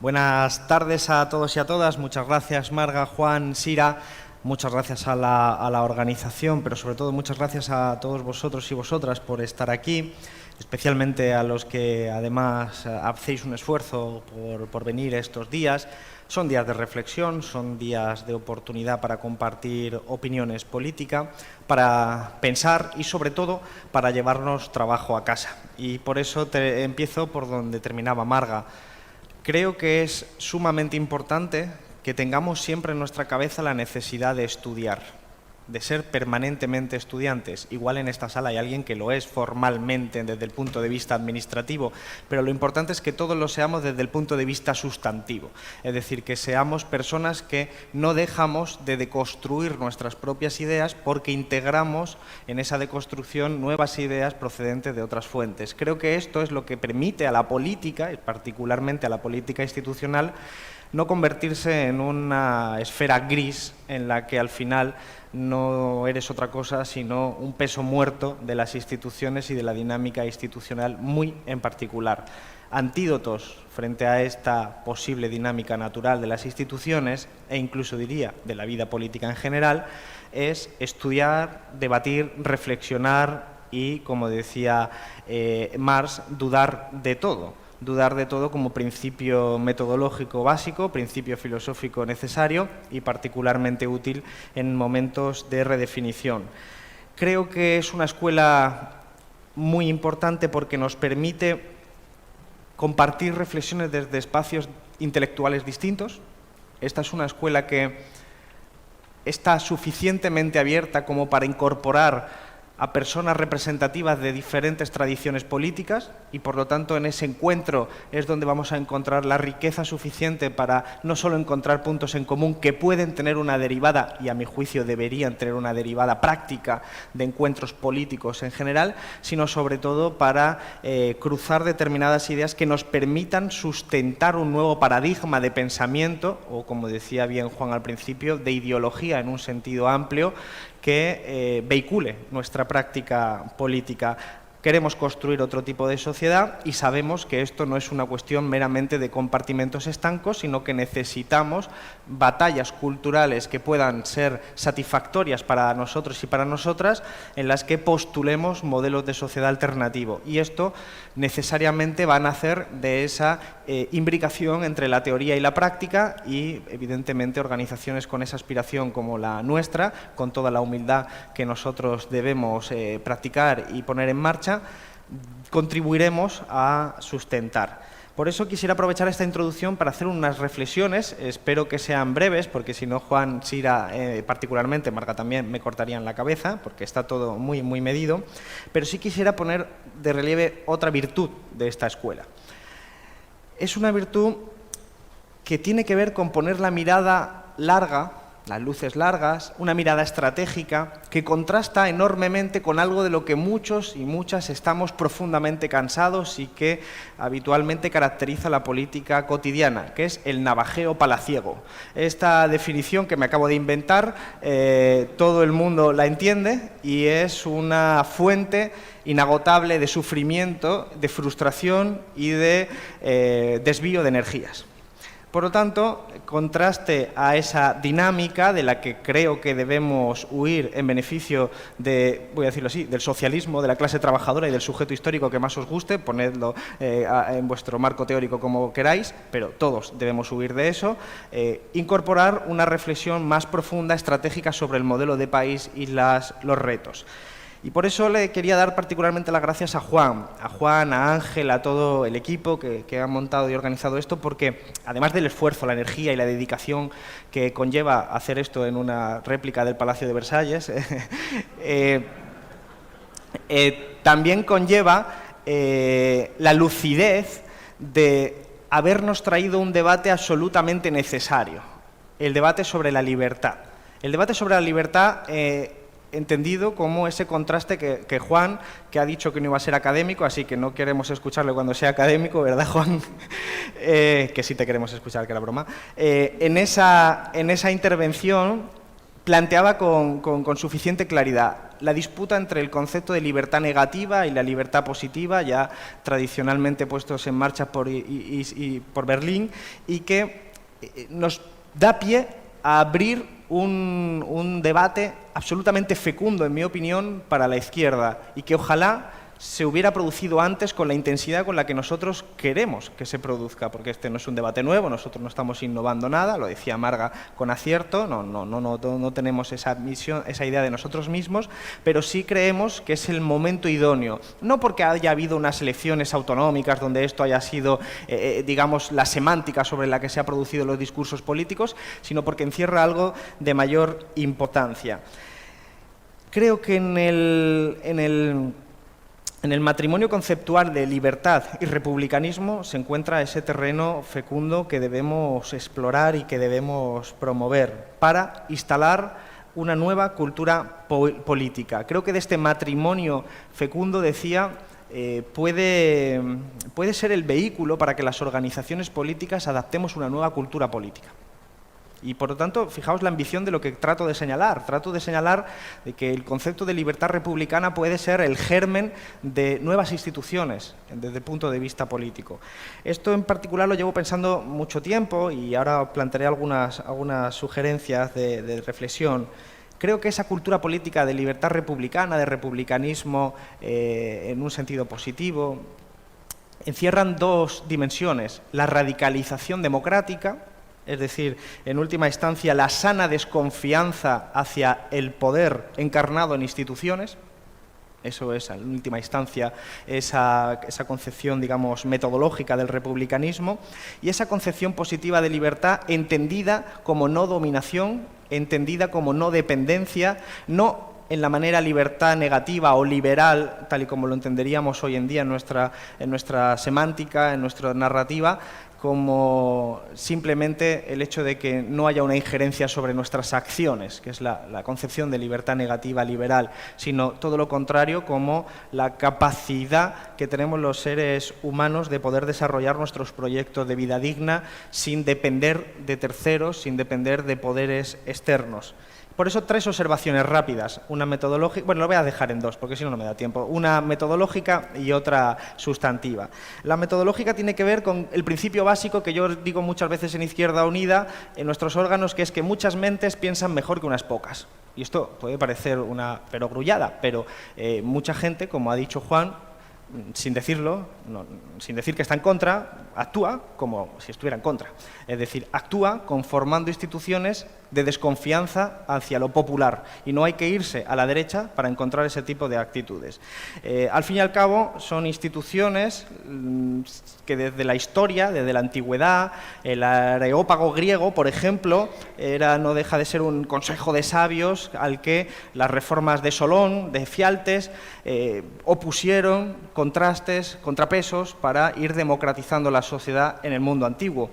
Buenas tardes a todos y a todas. Muchas gracias, Marga, Juan, Sira. Muchas gracias a la organización, pero sobre todo muchas gracias a todos vosotros y vosotras por estar aquí, especialmente a los que además hacéis un esfuerzo por venir estos días. Son días de reflexión, son días de oportunidad para compartir opiniones políticas, para pensar y sobre todo para llevarnos trabajo a casa. Y por eso empiezo por donde terminaba Marga. Creo que es sumamente importante que tengamos siempre en nuestra cabeza la necesidad de estudiar, de ser permanentemente estudiantes. Igual en esta sala hay alguien que lo es formalmente desde el punto de vista administrativo, pero lo importante es que todos lo seamos desde el punto de vista sustantivo. Es decir, que seamos personas que no dejamos de deconstruir nuestras propias ideas porque integramos en esa deconstrucción nuevas ideas procedentes de otras fuentes. Creo que esto es lo que permite a la política, y particularmente a la política institucional, no convertirse en una esfera gris en la que al final no eres otra cosa sino un peso muerto de las instituciones y de la dinámica institucional muy en particular. Antídotos frente a esta posible dinámica natural de las instituciones e incluso diría de la vida política en general es estudiar, debatir, reflexionar y, como decía Marx, dudar de todo. Dudar de todo como principio metodológico básico, principio filosófico necesario y particularmente útil en momentos de redefinición. Creo que es una escuela muy importante porque nos permite compartir reflexiones desde espacios intelectuales distintos. Esta es una escuela que está suficientemente abierta como para incorporar a personas representativas de diferentes tradiciones políticas y, por lo tanto, en ese encuentro es donde vamos a encontrar la riqueza suficiente para no solo encontrar puntos en común que pueden tener una derivada, y a mi juicio deberían tener una derivada práctica de encuentros políticos en general, sino sobre todo para cruzar determinadas ideas que nos permitan sustentar un nuevo paradigma de pensamiento, o como decía bien Juan al principio, de ideología en un sentido amplio, que vehicule nuestra práctica política. Queremos construir otro tipo de sociedad y sabemos que esto no es una cuestión meramente de compartimentos estancos, sino que necesitamos batallas culturales que puedan ser satisfactorias para nosotros y para nosotras, en las que postulemos modelos de sociedad alternativo. Y esto necesariamente va a nacer de esa imbricación entre la teoría y la práctica y, evidentemente, organizaciones con esa aspiración como la nuestra, con toda la humildad que nosotros debemos practicar y poner en marcha, contribuiremos a sustentar. Por eso quisiera aprovechar esta introducción para hacer unas reflexiones, espero que sean breves, porque si no Juan, Sira, particularmente, Marga también, me cortarían la cabeza, porque está todo muy medido, pero sí quisiera poner de relieve otra virtud de esta escuela. Es una virtud que tiene que ver con poner la mirada larga, las luces largas, una mirada estratégica que contrasta enormemente con algo de lo que muchos y muchas estamos profundamente cansados y que habitualmente caracteriza la política cotidiana, que es el navajeo palaciego. Esta definición que me acabo de inventar, todo el mundo la entiende y es una fuente inagotable de sufrimiento, de frustración y de desvío de energías. Por lo tanto, contraste a esa dinámica de la que creo que debemos huir en beneficio de, voy a decirlo así, del socialismo, de la clase trabajadora y del sujeto histórico que más os guste, ponedlo en vuestro marco teórico como queráis, pero todos debemos huir de eso, incorporar una reflexión más profunda, estratégica sobre el modelo de país y los retos. Y por eso le quería dar particularmente las gracias a Juan, a Ángel, a todo el equipo que ha montado y organizado esto, porque además del esfuerzo, la energía y la dedicación que conlleva hacer esto en una réplica del Palacio de Versalles, también conlleva la lucidez de habernos traído un debate absolutamente necesario, el debate sobre la libertad. El debate sobre la libertad entendido como ese contraste que Juan, que ha dicho que no iba a ser académico, así que no queremos escucharle cuando sea académico, ¿verdad, Juan? Que sí te queremos escuchar, que era broma. En esa intervención planteaba con suficiente claridad la disputa entre el concepto de libertad negativa y la libertad positiva, ya tradicionalmente puestos en marcha por Berlín, y que nos da pie a abrir un debate absolutamente fecundo, en mi opinión, para la izquierda, y que ojalá se hubiera producido antes con la intensidad con la que nosotros queremos que se produzca, porque este no es un debate nuevo, nosotros no estamos innovando nada, lo decía Marga con acierto, no tenemos esa misión, esa idea de nosotros mismos, pero sí creemos que es el momento idóneo, no porque haya habido unas elecciones autonómicas donde esto haya sido, digamos, la semántica sobre la que se han producido los discursos políticos, sino porque encierra algo de mayor importancia. Creo que en el matrimonio conceptual de libertad y republicanismo se encuentra ese terreno fecundo que debemos explorar y que debemos promover para instalar una nueva cultura política. Creo que de este matrimonio fecundo, decía, puede ser el vehículo para que las organizaciones políticas adaptemos una nueva cultura política. Y, por lo tanto, fijaos la ambición de lo que trato de señalar. Trato de señalar de que el concepto de libertad republicana puede ser el germen de nuevas instituciones desde el punto de vista político. Esto en particular lo llevo pensando mucho tiempo y ahora plantearé algunas sugerencias de reflexión. Creo que esa cultura política de libertad republicana, de republicanismo en un sentido positivo, encierran dos dimensiones: la radicalización democrática, es decir, en última instancia, la sana desconfianza hacia el poder encarnado en instituciones. Eso es, en última instancia, esa concepción, digamos, metodológica del republicanismo, y esa concepción positiva de libertad entendida como no dominación, entendida como no dependencia, no en la manera libertad negativa o liberal, tal y como lo entenderíamos hoy en día en nuestra semántica, en nuestra narrativa, como simplemente el hecho de que no haya una injerencia sobre nuestras acciones, que es la concepción de libertad negativa liberal, sino todo lo contrario, como la capacidad que tenemos los seres humanos de poder desarrollar nuestros proyectos de vida digna sin depender de terceros, sin depender de poderes externos. Por eso, tres observaciones rápidas, una metodológica, bueno, lo voy a dejar en dos, porque si no, no me da tiempo, una metodológica y otra sustantiva. La metodológica tiene que ver con el principio básico que yo digo muchas veces en Izquierda Unida, en nuestros órganos, que es que muchas mentes piensan mejor que unas pocas. Y esto puede parecer una perogrullada, pero mucha gente, como ha dicho Juan, sin decirlo, sin decir que está en contra, actúa como si estuviera en contra. Es decir, actúa conformando instituciones de desconfianza hacia lo popular, y no hay que irse a la derecha para encontrar ese tipo de actitudes. Al fin y al cabo, son instituciones que desde la historia, desde la antigüedad, el Areópago griego, por ejemplo, no deja de ser un consejo de sabios al que las reformas de Solón, de Fialtes, opusieron contrapesos para ir democratizando la sociedad en el mundo antiguo.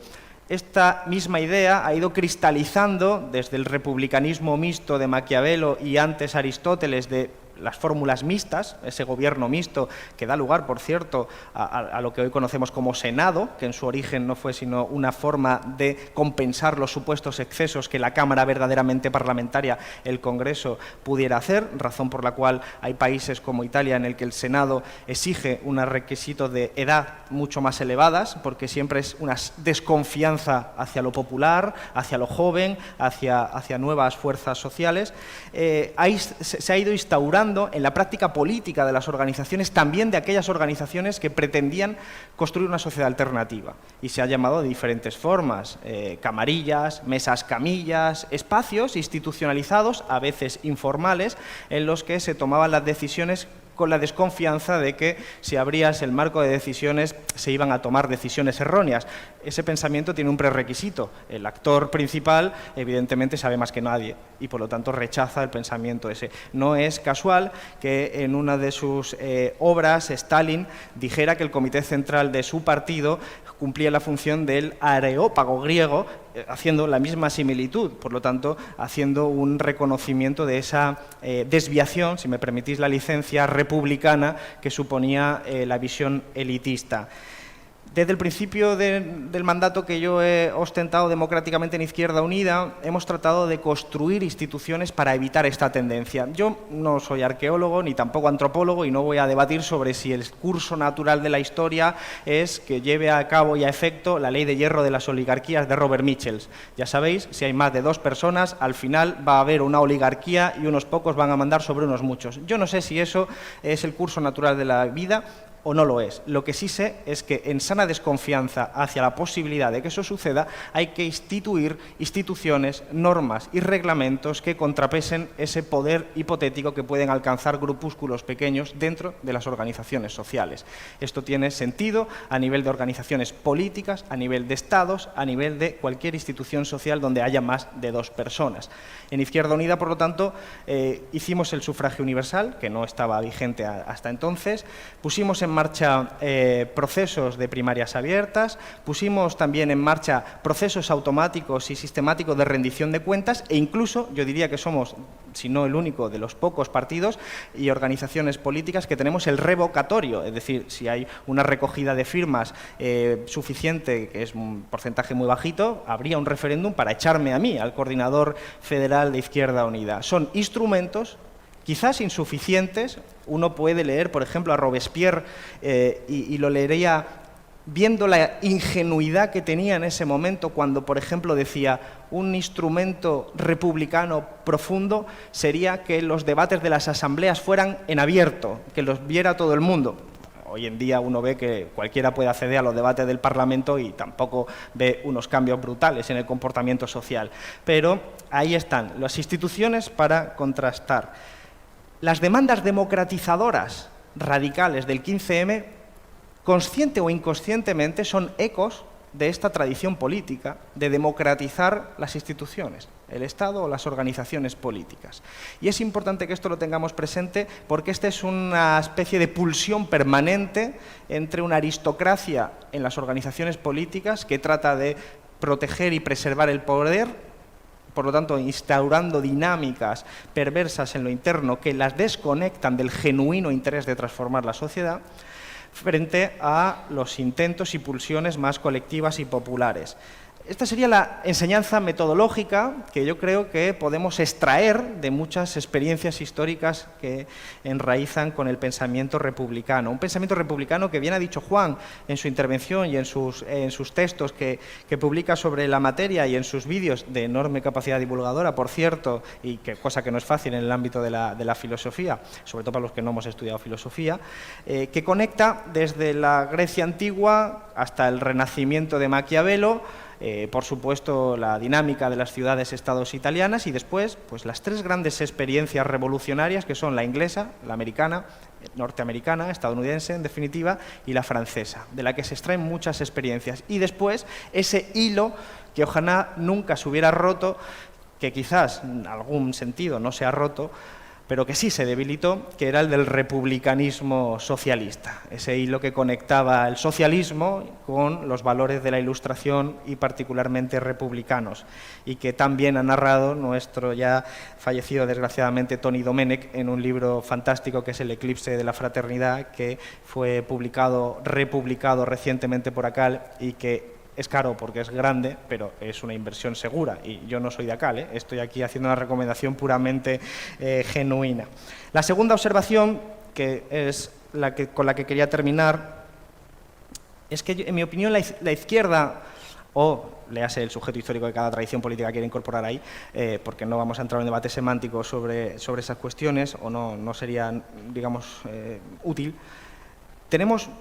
Esta misma idea ha ido cristalizando desde el republicanismo mixto de Maquiavelo y antes Aristóteles de las fórmulas mixtas, ese gobierno mixto que da lugar, por cierto, a lo que hoy conocemos como Senado, que en su origen no fue sino una forma de compensar los supuestos excesos que la Cámara verdaderamente parlamentaria, el Congreso, pudiera hacer, razón por la cual hay países como Italia en el que el Senado exige unos requisitos de edad mucho más elevadas, porque siempre es una desconfianza hacia lo popular, hacia lo joven, hacia nuevas fuerzas sociales. Ahí se ha ido instaurando en la práctica política de las organizaciones, también de aquellas organizaciones que pretendían construir una sociedad alternativa. Y se ha llamado de diferentes formas, camarillas, mesas camillas, espacios institucionalizados, a veces informales, en los que se tomaban las decisiones con la desconfianza de que si abrías el marco de decisiones se iban a tomar decisiones erróneas. Ese pensamiento tiene un prerequisito. El actor principal evidentemente sabe más que nadie y por lo tanto rechaza el pensamiento ese. No es casual que en una de sus obras Stalin dijera que el comité central de su partido cumplía la función del Areópago griego, haciendo la misma similitud, por lo tanto, haciendo un reconocimiento de esa desviación, si me permitís la licencia, republicana que suponía la visión elitista. Desde el principio del mandato que yo he ostentado democráticamente en Izquierda Unida, hemos tratado de construir instituciones para evitar esta tendencia. Yo no soy arqueólogo ni tampoco antropólogo y no voy a debatir sobre si el curso natural de la historia es que lleve a cabo y a efecto la ley de hierro de las oligarquías de Robert Michels. Ya sabéis, si hay más de 2 personas, al final va a haber una oligarquía y unos pocos van a mandar sobre unos muchos. Yo no sé si eso es el curso natural de la vida o no lo es. Lo que sí sé es que en sana desconfianza hacia la posibilidad de que eso suceda hay que instituir instituciones, normas y reglamentos que contrapesen ese poder hipotético que pueden alcanzar grupúsculos pequeños dentro de las organizaciones sociales. Esto tiene sentido a nivel de organizaciones políticas, a nivel de estados, a nivel de cualquier institución social donde haya más de 2 personas. En Izquierda Unida, por lo tanto, hicimos el sufragio universal, que no estaba vigente hasta entonces, pusimos en marcha procesos de primarias abiertas, pusimos también en marcha procesos automáticos y sistemáticos de rendición de cuentas e incluso, yo diría que somos, si no el único, de los pocos partidos y organizaciones políticas que tenemos el revocatorio, es decir, si hay una recogida de firmas suficiente, que es un porcentaje muy bajito, habría un referéndum para echarme a mí, al coordinador federal de Izquierda Unida. Son instrumentos quizás insuficientes. Uno puede leer, por ejemplo, a Robespierre y lo leería viendo la ingenuidad que tenía en ese momento cuando, por ejemplo, decía un instrumento republicano profundo sería que los debates de las asambleas fueran en abierto, que los viera todo el mundo. Hoy en día uno ve que cualquiera puede acceder a los debates del Parlamento y tampoco ve unos cambios brutales en el comportamiento social. Pero ahí están las instituciones para contrastar. Las demandas democratizadoras radicales del 15M, consciente o inconscientemente, son ecos de esta tradición política de democratizar las instituciones, el Estado o las organizaciones políticas. Y es importante que esto lo tengamos presente porque esta es una especie de pulsión permanente entre una aristocracia en las organizaciones políticas que trata de proteger y preservar el poder, por lo tanto, instaurando dinámicas perversas en lo interno que las desconectan del genuino interés de transformar la sociedad, frente a los intentos y pulsiones más colectivas y populares. Esta sería la enseñanza metodológica que yo creo que podemos extraer de muchas experiencias históricas que enraizan con el pensamiento republicano. Un pensamiento republicano que bien ha dicho Juan en su intervención y en sus textos que publica sobre la materia y en sus vídeos de enorme capacidad divulgadora, por cierto, y que cosa que no es fácil en el ámbito de la filosofía, sobre todo para los que no hemos estudiado filosofía, que conecta desde la Grecia antigua hasta el Renacimiento de Maquiavelo, por supuesto, la dinámica de las ciudades-estados italianas y después pues, las 3 grandes experiencias revolucionarias que son la inglesa, la americana, norteamericana, estadounidense en definitiva, y la francesa, de la que se extraen muchas experiencias. Y después ese hilo que ojalá nunca se hubiera roto, que quizás en algún sentido no se ha roto, pero que sí se debilitó, que era el del republicanismo socialista, ese hilo que conectaba el socialismo con los valores de la Ilustración y particularmente republicanos, y que también ha narrado nuestro ya fallecido desgraciadamente Toni Domenech en un libro fantástico que es El eclipse de la fraternidad, que fue republicado recientemente por ACAL y que es caro porque es grande, pero es una inversión segura y yo no soy de ACAL, estoy aquí haciendo una recomendación puramente genuina. La segunda observación, que es con la que quería terminar, es que en mi opinión la izquierda, o léase el sujeto histórico que cada tradición política quiere incorporar ahí, porque no vamos a entrar en debate semántico sobre esas cuestiones, o no sería, digamos, útil, tenemos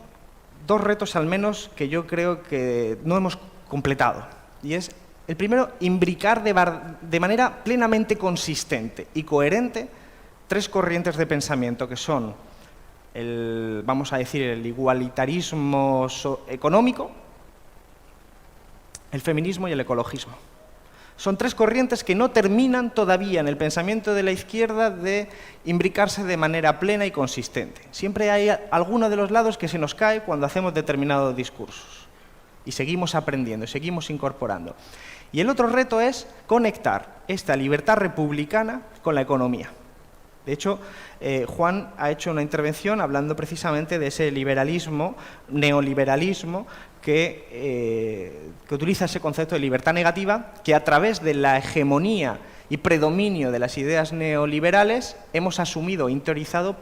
2 retos al menos que yo creo que no hemos completado. Y es, el primero, imbricar de manera plenamente consistente y coherente 3 corrientes de pensamiento que son, vamos a decir, el igualitarismo económico, el feminismo y el ecologismo. Son 3 corrientes que no terminan todavía en el pensamiento de la izquierda de imbricarse de manera plena y consistente. Siempre hay alguno de los lados que se nos cae cuando hacemos determinados discursos. Y seguimos aprendiendo, y seguimos incorporando. Y el otro reto es conectar esta libertad republicana con la economía. De hecho, Juan ha hecho una intervención hablando precisamente de ese liberalismo, neoliberalismo, que utiliza ese concepto de libertad negativa, que a través de la hegemonía y predominio de las ideas neoliberales hemos asumido, interiorizado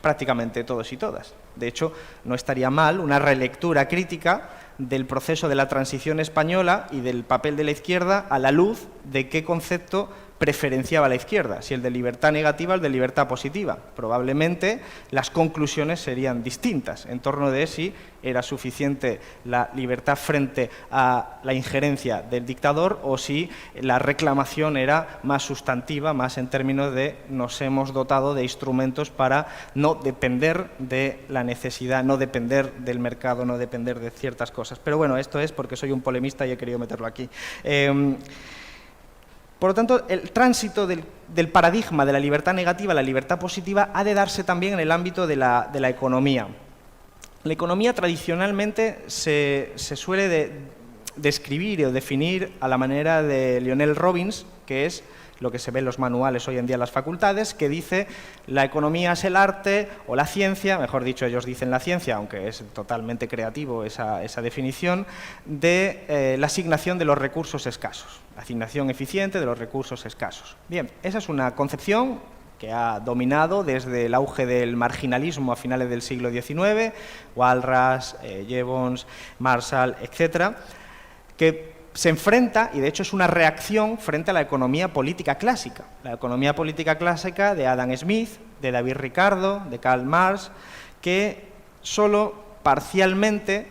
prácticamente todos y todas. De hecho, no estaría mal una relectura crítica del proceso de la transición española y del papel de la izquierda a la luz de qué concepto preferenciaba la izquierda, si el de libertad negativa o el de libertad positiva. Probablemente las conclusiones serían distintas en torno de si era suficiente la libertad frente a la injerencia del dictador o si la reclamación era más sustantiva, más en términos de nos hemos dotado de instrumentos para no depender de la necesidad, no depender del mercado, no depender de ciertas cosas. Pero bueno, esto es porque soy un polemista y he querido meterlo aquí. Por lo tanto, el tránsito del paradigma de la libertad negativa a la libertad positiva ha de darse también en el ámbito de la economía. La economía tradicionalmente se suele describir o definir a la manera de Lionel Robbins, que es lo que se ve en los manuales hoy en día en las facultades, que dice la economía es el arte o la ciencia, mejor dicho ellos dicen la ciencia, aunque es totalmente creativo esa definición, de la asignación de los recursos escasos, la asignación eficiente de los recursos escasos. Bien, esa es una concepción que ha dominado desde el auge del marginalismo a finales del siglo XIX, Walras, Jevons, Marshall, etcétera, que se enfrenta, y de hecho es una reacción frente a la economía política clásica. La economía política clásica de Adam Smith, de David Ricardo, de Karl Marx, que solo parcialmente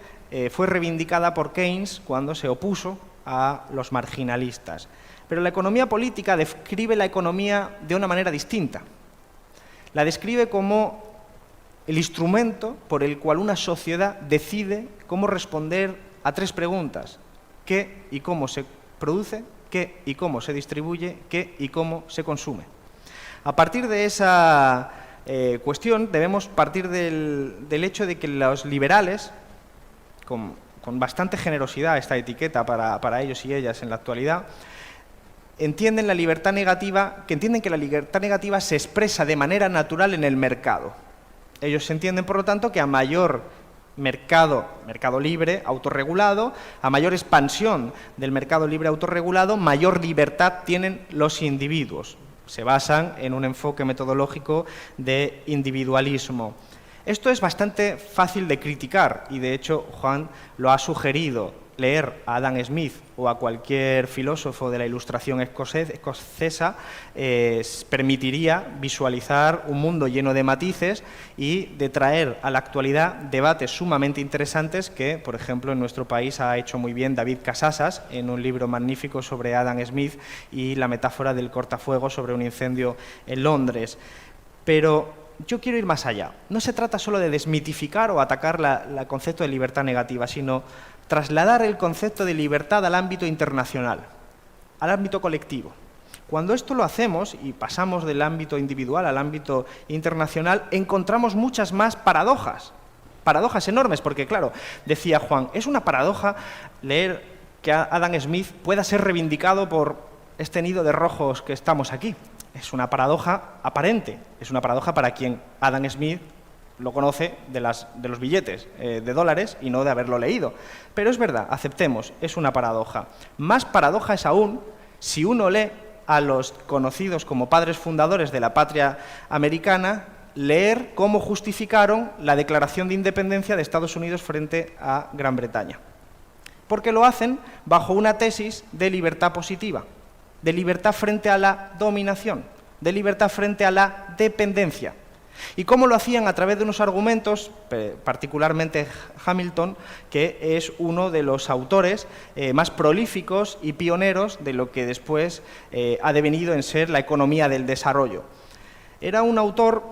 fue reivindicada por Keynes cuando se opuso a los marginalistas. Pero la economía política describe la economía de una manera distinta. La describe como el instrumento por el cual una sociedad decide cómo responder a tres preguntas: qué y cómo se produce, qué y cómo se distribuye, qué y cómo se consume. A partir de esa cuestión debemos partir del hecho de que los liberales, con bastante generosidad esta etiqueta para ellos y ellas en la actualidad, entienden la libertad negativa, que entienden que la libertad negativa se expresa de manera natural en el mercado. Ellos entienden, por lo tanto, que a mayor mercado libre, autorregulado, a mayor expansión del mercado libre autorregulado, mayor libertad tienen los individuos. Se basan en un enfoque metodológico de individualismo. Esto es bastante fácil de criticar y, de hecho, Juan lo ha sugerido. Leer a Adam Smith o a cualquier filósofo de la Ilustración escocesa permitiría visualizar un mundo lleno de matices y de traer a la actualidad debates sumamente interesantes que, por ejemplo, en nuestro país ha hecho muy bien David Casasas en un libro magnífico sobre Adam Smith y la metáfora del cortafuegos sobre un incendio en Londres. Pero yo quiero ir más allá. No se trata solo de desmitificar o atacar el concepto de libertad negativa, sino trasladar el concepto de libertad al ámbito internacional, al ámbito colectivo. Cuando esto lo hacemos y pasamos del ámbito individual al ámbito internacional, encontramos muchas más paradojas enormes, porque claro, decía Juan, es una paradoja leer que Adam Smith pueda ser reivindicado por este nido de rojos que estamos aquí. Es una paradoja aparente, es una paradoja para quien Adam Smith lo conoce de los billetes de dólares y no de haberlo leído. Pero es verdad, aceptemos, es una paradoja. Más paradoja es aún si uno lee a los conocidos como padres fundadores de la patria americana, leer cómo justificaron la declaración de independencia de Estados Unidos frente a Gran Bretaña. Porque lo hacen bajo una tesis de libertad positiva, de libertad frente a la dominación, de libertad frente a la dependencia. ¿Y cómo lo hacían? A través de unos argumentos, particularmente Hamilton, que es uno de los autores más prolíficos y pioneros de lo que después ha devenido en ser la economía del desarrollo. Era un autor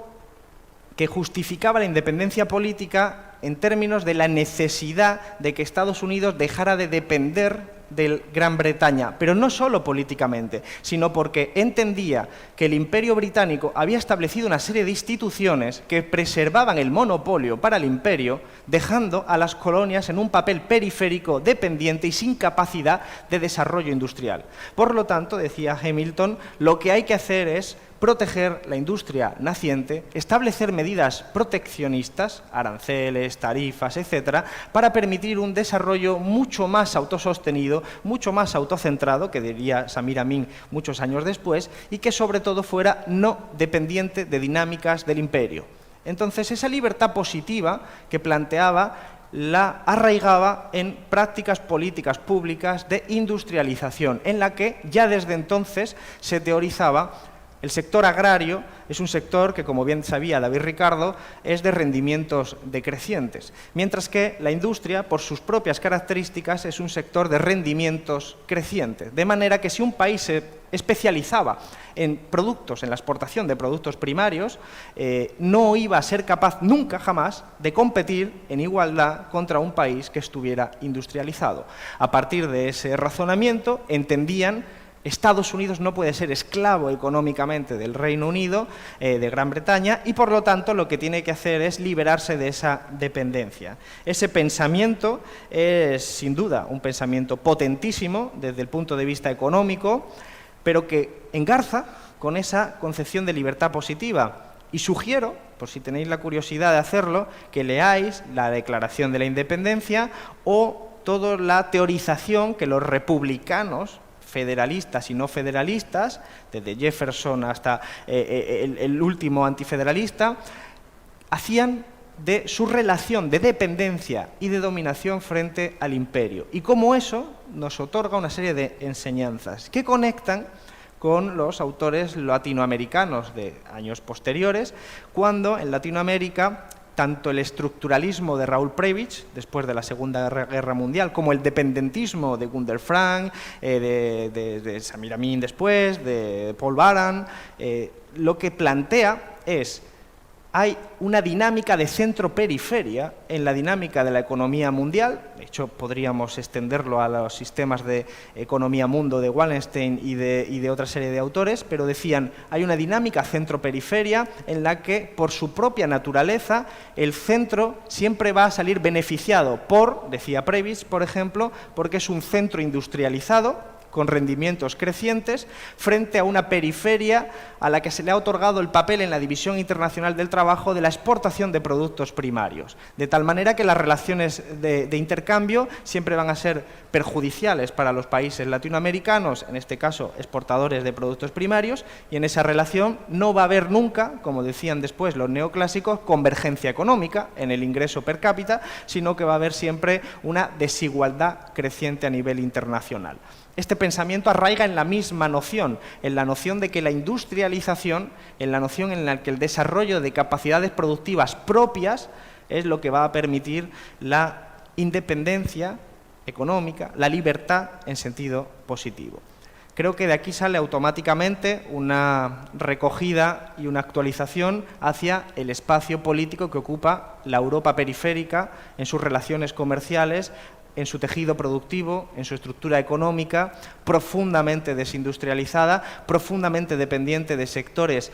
que justificaba la independencia política en términos de la necesidad de que Estados Unidos dejara de depender de Gran Bretaña, pero no solo políticamente, sino porque entendía que el Imperio Británico había establecido una serie de instituciones que preservaban el monopolio para el imperio, dejando a las colonias en un papel periférico, dependiente y sin capacidad de desarrollo industrial. Por lo tanto, decía Hamilton, lo que hay que hacer es proteger la industria naciente, establecer medidas proteccionistas, aranceles, tarifas, etcétera, para permitir un desarrollo mucho más autosostenido, mucho más autocentrado, que diría Samir Amin muchos años después, y que sobre todo fuera no dependiente de dinámicas del imperio. Entonces, esa libertad positiva que planteaba la arraigaba en prácticas políticas públicas de industrialización, en la que ya desde entonces se teorizaba el sector agrario. Es un sector que, como bien sabía David Ricardo, es de rendimientos decrecientes, mientras que la industria, por sus propias características, es un sector de rendimientos crecientes. De manera que si un país se especializaba en productos, en la exportación de productos primarios, no iba a ser capaz nunca, jamás, de competir en igualdad contra un país que estuviera industrializado. A partir de ese razonamiento, entendían Estados Unidos no puede ser esclavo económicamente del Reino Unido, de Gran Bretaña, y por lo tanto lo que tiene que hacer es liberarse de esa dependencia. Ese pensamiento es sin duda un pensamiento potentísimo desde el punto de vista económico, pero que engarza con esa concepción de libertad positiva. Y sugiero, por si tenéis la curiosidad de hacerlo, que leáis la Declaración de la Independencia o toda la teorización que los republicanos, federalistas y no federalistas, desde Jefferson hasta el último antifederalista, hacían de su relación de dependencia y de dominación frente al imperio. Y cómo eso nos otorga una serie de enseñanzas que conectan con los autores latinoamericanos de años posteriores, cuando en Latinoamérica tanto el estructuralismo de Raúl Prebisch, después de la Segunda Guerra Mundial, como el dependentismo de Gunder Frank, de Samir Amin después, de Paul Baran, lo que plantea es: hay una dinámica de centro-periferia en la dinámica de la economía mundial. De hecho, podríamos extenderlo a los sistemas de economía mundo de Wallenstein y de otra serie de autores, pero decían, hay una dinámica centro-periferia en la que, por su propia naturaleza, el centro siempre va a salir beneficiado por, decía Prebisch, por ejemplo, porque es un centro industrializado, con rendimientos crecientes, frente a una periferia a la que se le ha otorgado el papel en la división internacional del trabajo de la exportación de productos primarios, de tal manera que las relaciones de intercambio siempre van a ser perjudiciales para los países latinoamericanos, en este caso exportadores de productos primarios, y en esa relación no va a haber nunca, como decían después los neoclásicos, convergencia económica en el ingreso per cápita, sino que va a haber siempre una desigualdad creciente a nivel internacional. Este pensamiento arraiga en la misma noción, en la noción de que la industrialización, en la noción en la que el desarrollo de capacidades productivas propias es lo que va a permitir la independencia económica, la libertad en sentido positivo. Creo que de aquí sale automáticamente una recogida y una actualización hacia el espacio político que ocupa la Europa periférica en sus relaciones comerciales, en su tejido productivo, en su estructura económica, profundamente desindustrializada, profundamente dependiente de sectores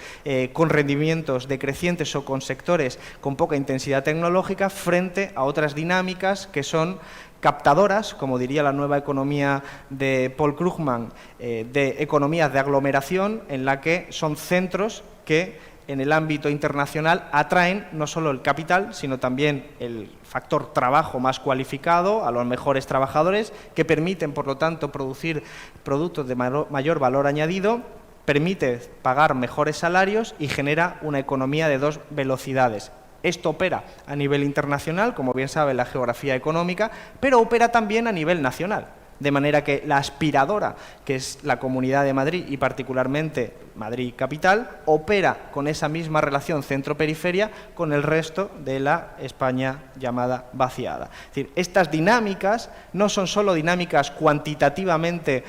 con rendimientos decrecientes o con sectores con poca intensidad tecnológica, frente a otras dinámicas que son captadoras, como diría la nueva economía de Paul Krugman, de economías de aglomeración, en la que son centros que en el ámbito internacional atraen no solo el capital, sino también el factor trabajo más cualificado, a los mejores trabajadores, que permiten, por lo tanto, producir productos de mayor valor añadido, permite pagar mejores salarios y genera una economía de dos velocidades. Esto opera a nivel internacional, como bien sabe la geografía económica, pero opera también a nivel nacional. De manera que la aspiradora, que es la Comunidad de Madrid y particularmente Madrid Capital, opera con esa misma relación centro-periferia con el resto de la España llamada vaciada. Es decir, estas dinámicas no son solo dinámicas cuantitativamente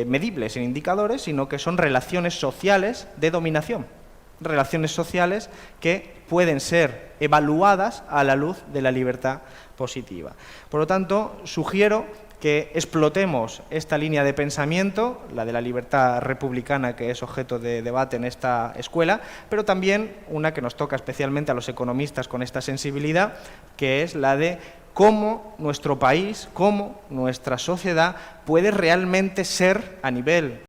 medibles en indicadores, sino que son relaciones sociales de dominación. Relaciones sociales que pueden ser evaluadas a la luz de la libertad positiva. Por lo tanto, sugiero que explotemos esta línea de pensamiento, la de la libertad republicana, que es objeto de debate en esta escuela, pero también una que nos toca especialmente a los economistas con esta sensibilidad, que es la de cómo nuestro país, cómo nuestra sociedad puede realmente ser, a nivel